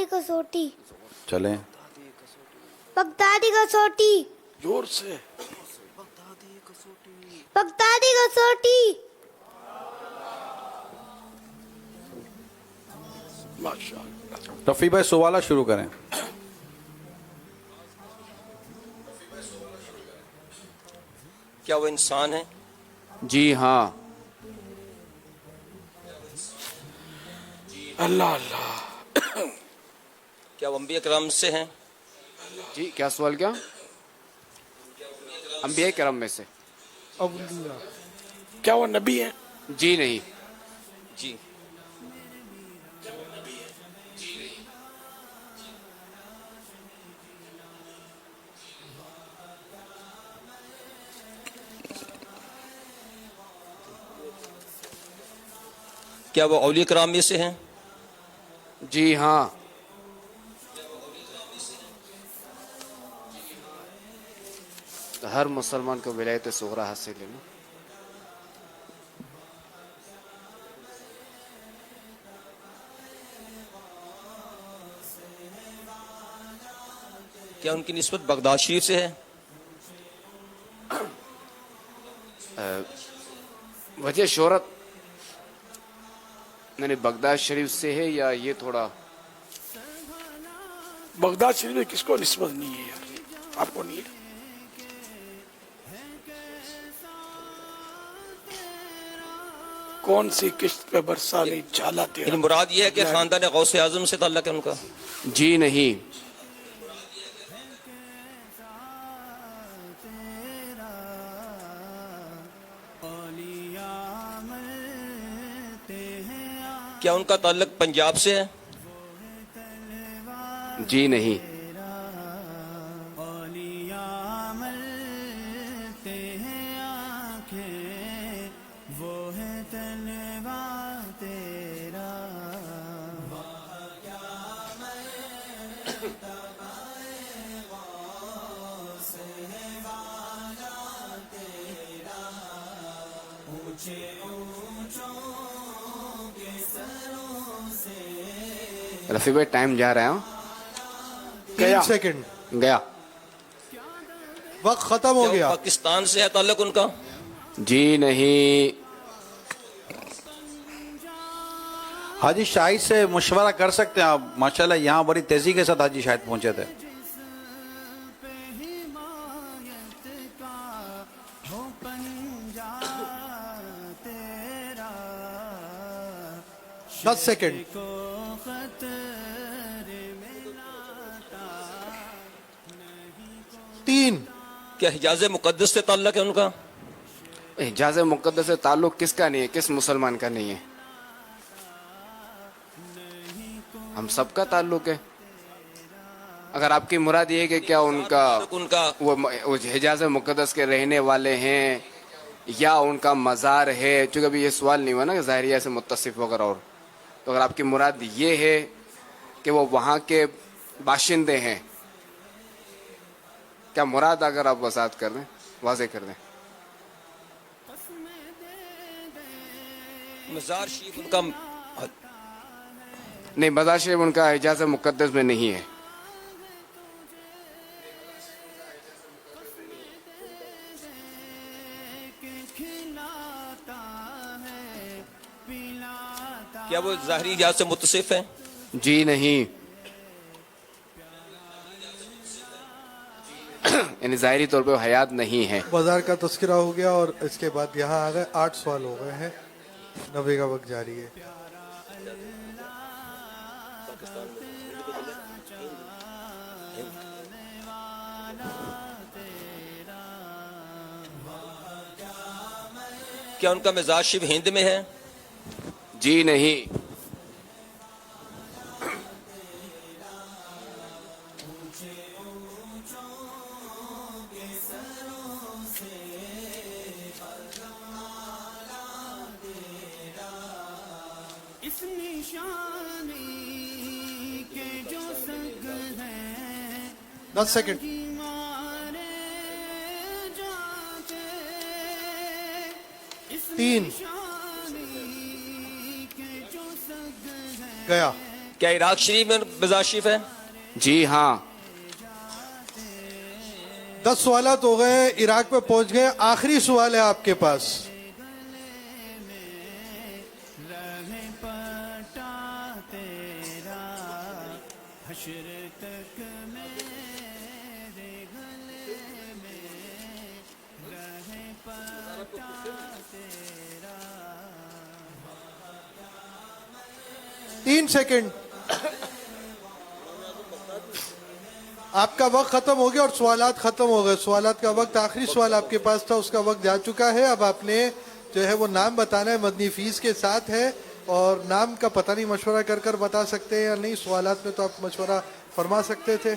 بغدادی कसौटी چلیں بغدادی कसौटी زور سے بغدادی कसौटी ماشاء اللہ. رفیع بھائی سوالہ شروع کریں. کیا وہ انسان ہے؟ جی ہاں. اللہ اللہ. کیا وہ انبیاء کرام سے ہیں؟ جی کیا سوال کیا؟ انبیاء کرم میں سے؟ کیا وہ نبی ہیں؟ جی نہیں. جی. کیا وہ اولیاء کرام میں سے ہیں؟ جی ہاں. ہر مسلمان کو ولایت صغریٰ حاصل ہے نا. کیا ان کی نسبت بغداد شریف سے ہے؟ وجہ شہرت یعنی بغداد شریف سے ہے یا یہ تھوڑا بغداد شریف میں کس کو نسبت نہیں ہے یار؟ آپ کو نہیں ہے؟ کون سی قسط پہ برسالی جھالا یعنی تیرا؟ مراد یہ ہے کہ خاندان غوث اعظم سے تعلق ہے ان کا؟ جی نہیں. کیا ان کا تعلق پنجاب سے ہے؟ جی نہیں. رفیع بھائی ٹائم جا رہا ہے. 3 سیکنڈ گیا. وقت ختم ہو کیا گیا. وہ پاکستان سے ہے تعلق ان کا؟ جی نہیں. حاجی شاہد سے مشورہ کر سکتے ہیں آپ. ماشاءاللہ یہاں بڑی تیزی کے ساتھ حاجی شاہد پہنچے تھے. دس سیکنڈ. تین. کیا حجاز مقدس سے تعلق ہے ان کا؟ حجاز مقدس سے تعلق کس کا نہیں ہے؟ کس مسلمان کا نہیں ہے؟ ہم سب کا تعلق ہے. اگر آپ کی مراد یہ ہے کہ کیا ان کا وہ حجاز مقدس کے رہنے والے ہیں یا ان کا مزار ہے، چونکہ ابھی یہ سوال نہیں ہوا نا کہ ظاہریہ سے متصف وغیرہ. اور تو اگر آپ کی مراد یہ ہے کہ وہ وہاں کے باشندے ہیں، کیا مراد اگر آپ وضاحت کر دیں، واضح کر دیں. مزار شریف ان کا نہیں، مزار شریف ان کا حجاز مقدس میں نہیں ہے. کیا وہ ظاہری حجاز سے متصف ہیں؟ جی نہیں. یعنی ظاہری طور پہ حیات نہیں ہے. بازار کا تذکرہ ہو گیا اور اس کے بعد یہاں آ گئے. 8 سوال ہو گئے ہیں. 90 کا وقت جاری ہے. کیا ان کا مزار شریف ہند میں ہے؟ جی نہیں. اس نشانی کے جو سگ ہیں 10 سیکنڈ. مارے جاتے اس 3. نشانی کے جو سگ ہیں گیا. क्या इराक शरीफ में मज़ार शरीफ है? जी हाँ 10 सवालात हो गए, इराक पे पहुंच गए। आखिरी सवाल है आपके पास। रहे पटा तेरा हश्र तक मेरे गले में रहे पटा तेरा 3 सेकंड। आपका वक्त खत्म हो गया और सवालात खत्म हो गए। सवालात का वक्त, आखिरी सवाल आपके पास था, उसका वक्त जा चुका है। अब आपने जो है वो नाम बताना है, मदनी फीस के साथ है। और नाम का पता नहीं मशवरा कर कर बता सकते हैं या नहीं, सवालात में तो आप मशवरा फरमा सकते थे।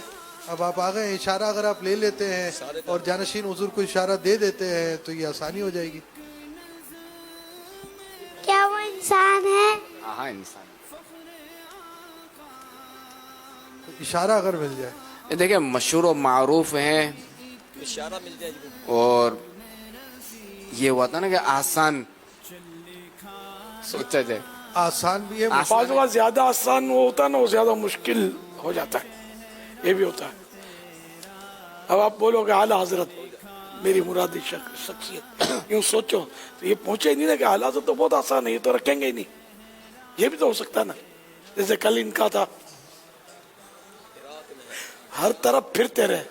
अब आप आ गए, इशारा अगर आप ले लेते हैं और जानशीन हुजूर को इशारा दे देते हैं तो ये आसानी हो जाएगी। क्या वो इंसान है? हाँ इंसान। इशारा अगर मिल जाए। ये देखिए मशहूर और मारूफ हैं इशारा मिल जाए जी। और ये हुआ था ना कि आसान सोचा जाए। आसान भी है, आसान बाज़ औक़ात ज्यादा आसान वो होता है ना, वो ज्यादा मुश्किल हो जाता है, ये भी होता है। अब आप बोलोगे आला हजरत मेरी मुरादी शख्सियत, यूं सोचो तो ये पहुंचे ही नहीं ना कि आला हजरत तो बहुत आसान है, ये तो रखेंगे ही नहीं। ये भी तो हो सकता है ना, जैसे कल इनका था, हर तरफ फिरते रहे।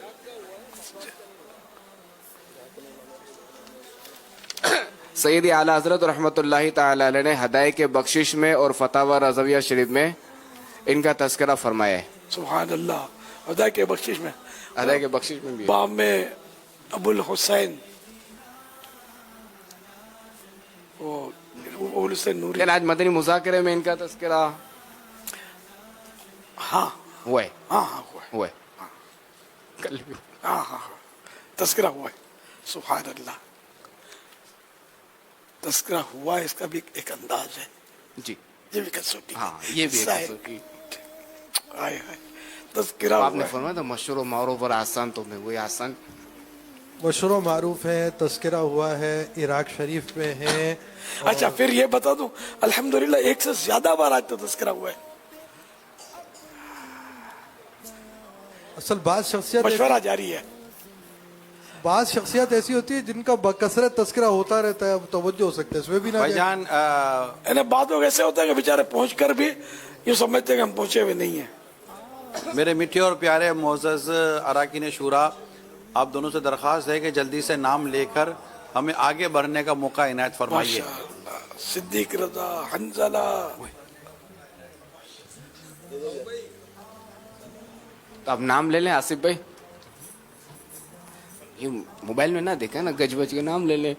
सैयदी आला हजरत रहमतुल्लाहि ताला अलैह ने हदाये के बख्शिश में और फतावा रज़विया शरीफ में इनका तज़किरा फरमाया है। सुभान अल्लाह। अदा के बख्शिश में, हदाये के बख्शिश में भी है। बाब में अबुल हुसैन वो से नूरी। लेकिन आज मदनी मुज़ाकरे में इनका तज़किरा हाँ हुआ है। हाँ हाँ हुआ है। हुआ है। कल भी हाँ हाँ हाँ तस्करा हुआ है। सुभान अल्लाह, तस्करा हुआ है, इसका भी एक अंदाज है। जी ये भी कसौटी। हाँ ये भी है। है। आए हाय तस्करा आपने हुआ है। फरमाया था मशहूर मारूफ और आसान, तो मैं वही आसान। मशहूर मारूफ है, तस्करा हुआ है, इराक शरीफ में है। अच्छा फिर ये बता दूं, अल्हम्दुलिल्लाह 1 से ज्यादा बार आज तो तस्करा हुआ है। असल बात शख्सियत मशवरा जारी है। बात शख्सियत ऐसी होती है जिनका बकसरत तस्करा होता रहता है, तवज्जो हो सकता है इसमें भी ना जाए। भाईजान यानी बाद लोग ऐसे होता है कि बेचारे पहुंच कर भी ये समझते हैं कि हम पहुंचे हुए नहीं है। मेरे मीठे और प्यारे मोअज़्ज़ज़ अराकीन शूरा, आप दोनों से दरख्वास्त है कि जल्दी से नाम लेकर हमें आगे बढ़ने का मौका इनायत फरमाइए। माशाअल्लाह, सिद्दीक रज़ा, हंज़ला। तो अब नाम ले लें आसिफ भाई। ये मोबाइल में ना देखा ना, गज बज के नाम ले लें,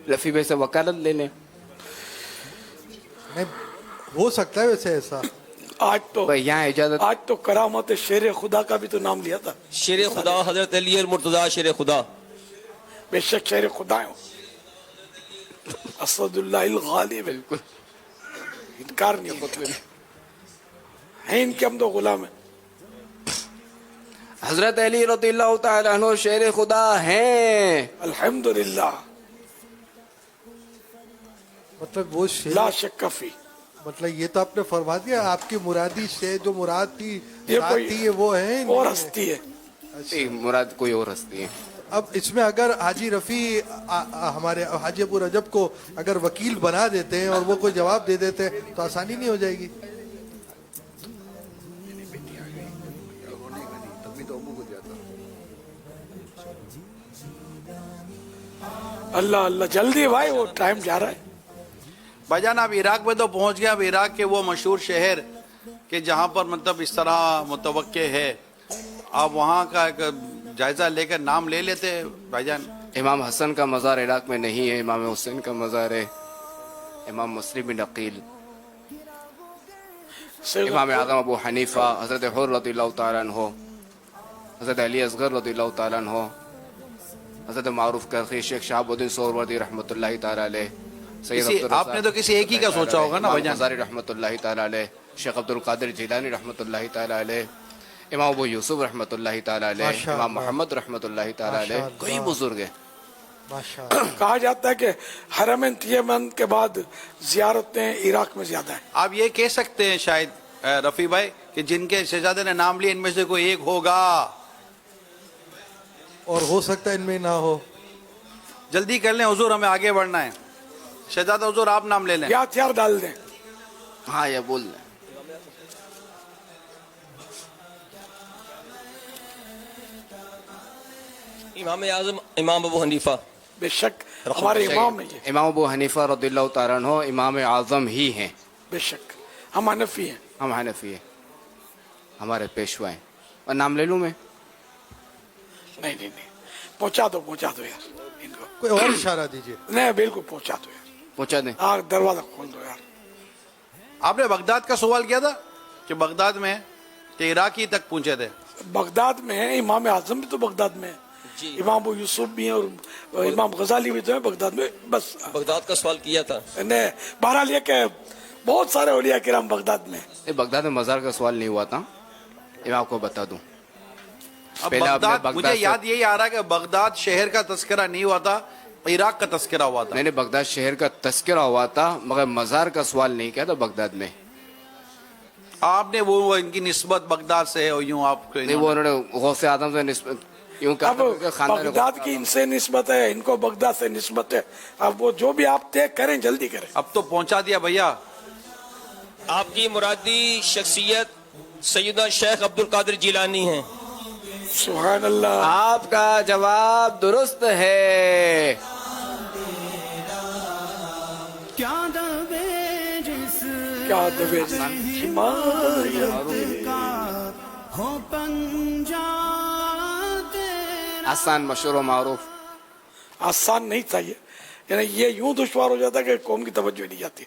रफी भाई से वकालत ले लें। नहीं हो सकता है वैसे ऐसा। भाई यहाँ इजाजत। आज तो करामत शेर खुदा का भी तो नाम लिया था। शेर खुदा हजरत अली और मुर्तजा शेर खुदा। बेशक शेर खुदा है असदुल्लाह गालिब। बिल्कुल इनकार नहीं होता है, इनके हम तो गुलाम है। हजरत अली रज़ियल्लाहु ताला अन्हु शेर खुदा हैं। अल्हम्दुलिल्लाह मतलब वो शेर, ला शक फी। मतलब ये तो आपने फरमा दिया, आपकी मुरादी से जो मुराद थी, ये मुराद कोई थी ये वो है और नहीं हस्ती है। नहीं, मुराद कोई और हस्ती है। अब इसमें अगर हाजी रफ़ी हमारे हाजी अबू रजब को अगर वकील बना देते हैं और वो कोई जवाब दे देते हैं तो आसानी नहीं हो जाएगी। अल्लाह अल्लाह जल्दी भाई, वो टाइम जा रहा है। भाईजान आप इराक में तो पहुंच गए। अब इराक के वो मशहूर शहर के जहाँ पर मतलब इस तरह मुतवक्के है, आप वहाँ का एक जायजा लेकर नाम ले लेते भाईजान। इमाम हसन का मज़ार इराक में नहीं है, इमाम हुसैन का मज़ार है। इमाम मुस्लिम बिन अकील, इमाम आज़म अबू हनीफा, हज़रत हुर रज़ियल्लाहु ताला अन्हु, हज़रत अली असगर रज़ियल्लाहु ताला अन्हु, हज़रत मारूफ करखी, शेख शहाबुद्दीन सोहरवर्दी रहमतुल्लाहि ताला अलैह, आपने तो किसी एक ही का सोचा होगा ना भाईजान। हज़ारी रहमतुल्लाहि ताला अलैह, शेख अब्दुल कादिर जिलानी रहमतुल्लाहि ताला अलैह, इमाम अबू यूसुफ रहमतुल्लाहि ताला अलैह, इमाम मोहम्मद रहमतुल्लाहि ताला अलैह, कई बुजुर्ग हैं। माशाअल्लाह। कहा जाता है कि हरमैन तयमन के बाद जियारतें इराक में ज्यादा है। आप ये कह सकते हैं शायद रफ़ी भाई कि जिनके शहजादे ने नाम लिया इनमें से कोई एक होगा, और हो सकता है इनमें ना हो। जल्दी कर लें हुजूर, हमें आगे बढ़ना है। शहजादा हुजूर आप नाम ले लें। या हथियार डाल दें। हाँ, ये बोल रहे। इमाम आजम इमाम अबू हनीफा। बेशक हमारे इमाम है ये, इमाम अबू हनीफा रदियल्लाहु ताला अन्हु इमाम आजम ही हैं। बेशक हम हनफी हैं। हम हनफी हैं, हमारे पेशवा हैं। और नाम ले लूँ मैं? नहीं, पहुंचा दो यार इनको। कोई और इशारा दीजिए। नहीं, बिल्कुल पहुंचा दो यार, पहुँचा दें? दरवाजा खोल दो यार। आपने बगदाद का सवाल किया था कि बगदाद में कि इराकी तक पहुंचे थे। बगदाद में है, इमाम आजम भी तो बगदाद में है, इमाम अबू यूसुफ भी हैं और इमाम गजाली भी तो है बगदाद में। बस बगदाद का सवाल किया था। ने बहरहाल ये कि बहुत सारे औलिया किराम बगदाद में। बगदाद में मज़ार का सवाल नहीं हुआ था, ये मैं आपको बता दूं। अब पहले आपने बगदाद, मुझे से- याद यही आ रहा है कि बगदाद शहर का तस्करा नहीं हुआ था, इराक का तस्करा हुआ था। नहीं, बगदाद शहर का तस्करा हुआ था, मगर मज़ार का सवाल नहीं किया था बगदाद में। आपने वो इनकी निस्बत बगदाद से है और यूं आप नहीं, वो उन्होंने गौसे आदम से निस्बत यूं कहा अब था कि खानदान बगदाद की इनसे निस्बत है, इनको बगदाद से निस्बत है। अब वो जो भी आप तय करें जल्दी करें। अब तो पहुंचा दिया भैया। आपकी मुरादी शख्सियत सैयदना शेख अब्दुल कादिर जिलानी हैं। सुभान अल्लाह। आपका जवाब दुरुस्त है। क्या दबे जिस क्या दबे हिमायत का हो पंजा तेरा। आसान, मशहूर, मारूफ। आसान नहीं था ये, यानी ये यूं दुश्वार हो जाता कि कौम की तवज्जो नहीं जाती।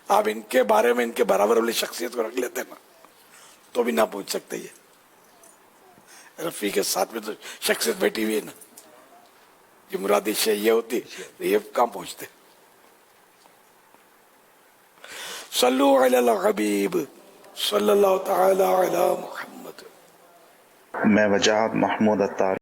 आप इनके बारे में इनके बराबर वाली शख्सियत को रख लेते ना तो भी ना पहुंच सकते। ये रफी के साथ में तो शख्सियत बैठी हुई है ना, ये मुरादी शे ये होती तो ये कहाँ पहुंचते। सल्लु अला हबीब सल्लल्लाहु तआला अला मुहम्मद। मैं वजाहत महमूद अत्तार